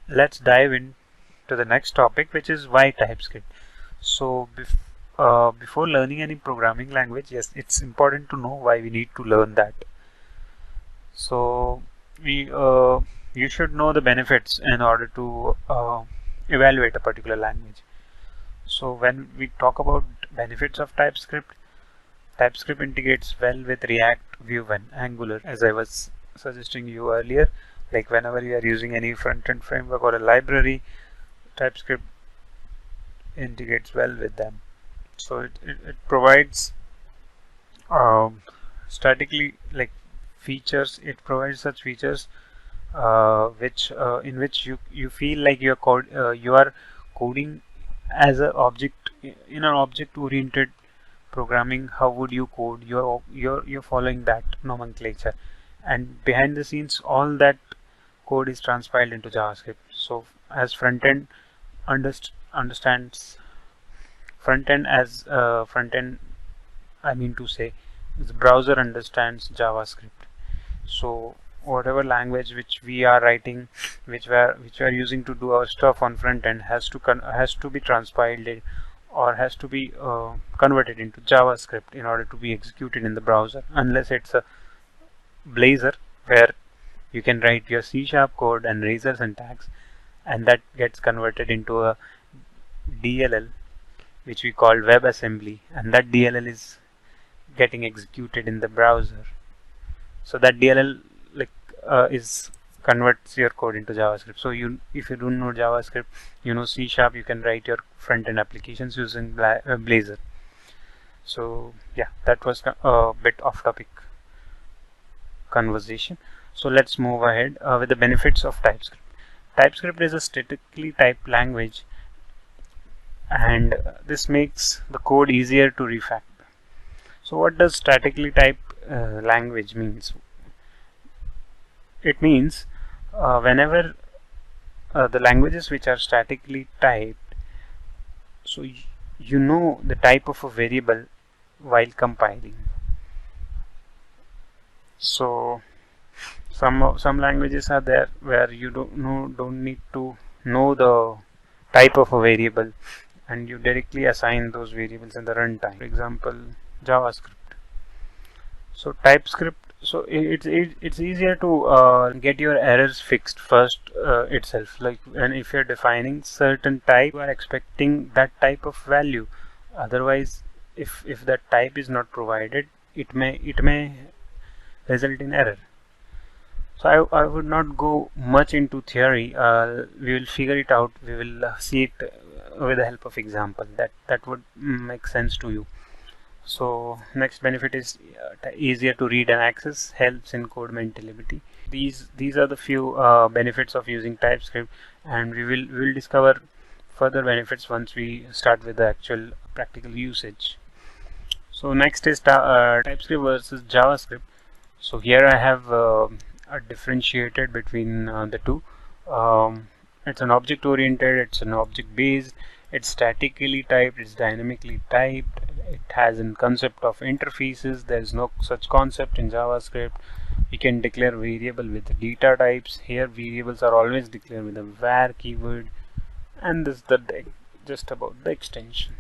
let's dive into the next topic, which is why TypeScript. So before learning any programming language, yes, it's important to know why we need to learn that. So you should know the benefits in order to evaluate a particular language. So when we talk about benefits of TypeScript, TypeScript integrates well with React, Vue, and Angular, as I was suggesting you earlier. Like whenever you are using any front-end framework or a library, TypeScript integrates well with them. So it provides statically like features. It provides such features which in which you feel like you are coding as an object in an object-oriented programming. How would you code? You're following that nomenclature, and behind the scenes, all that code is transpiled into JavaScript. So as front end understands front end as front end, I mean to say, the browser understands JavaScript. So whatever language which we are writing, which we are using to do our stuff on front end, has to be transpiled or has to be converted into JavaScript in order to be executed in the browser, unless it's a Blazor where you can write your C# code and Razor syntax, and that gets converted into a DLL, which we call WebAssembly, and that DLL is getting executed in the browser. So that DLL is converts your code into JavaScript. So if you don't know JavaScript, you know C#, you can write your front-end applications using Blazor. So yeah, that was a bit off-topic conversation. So let's move ahead with the benefits of TypeScript. TypeScript is a statically typed language, and this makes the code easier to refactor. So what does statically typed language means? It means whenever the languages which are statically typed, so you know the type of a variable while compiling. So some languages are there where you don't need to know the type of a variable, and you directly assign those variables in the runtime. For example, JavaScript. So TypeScript, so it's easier to get your errors fixed first itself. Like, and if you're defining certain type, you are expecting that type of value. Otherwise, if that type is not provided, it may result in error. So I would not go much into theory. We will figure it out. We will see it with the help of example. That would make sense to you. So next benefit is easier to read and access, helps in code maintainability. These are the few benefits of using TypeScript, and we will discover further benefits once we start with the actual practical usage. So next is TypeScript versus JavaScript. So here I have differentiated between the two. It's an object oriented, it's an object based, it's statically typed, it's dynamically typed, it has a concept of interfaces. There is no such concept in JavaScript. We can declare variable with data types. Here variables are always declared with a var keyword, and this is just about the extension.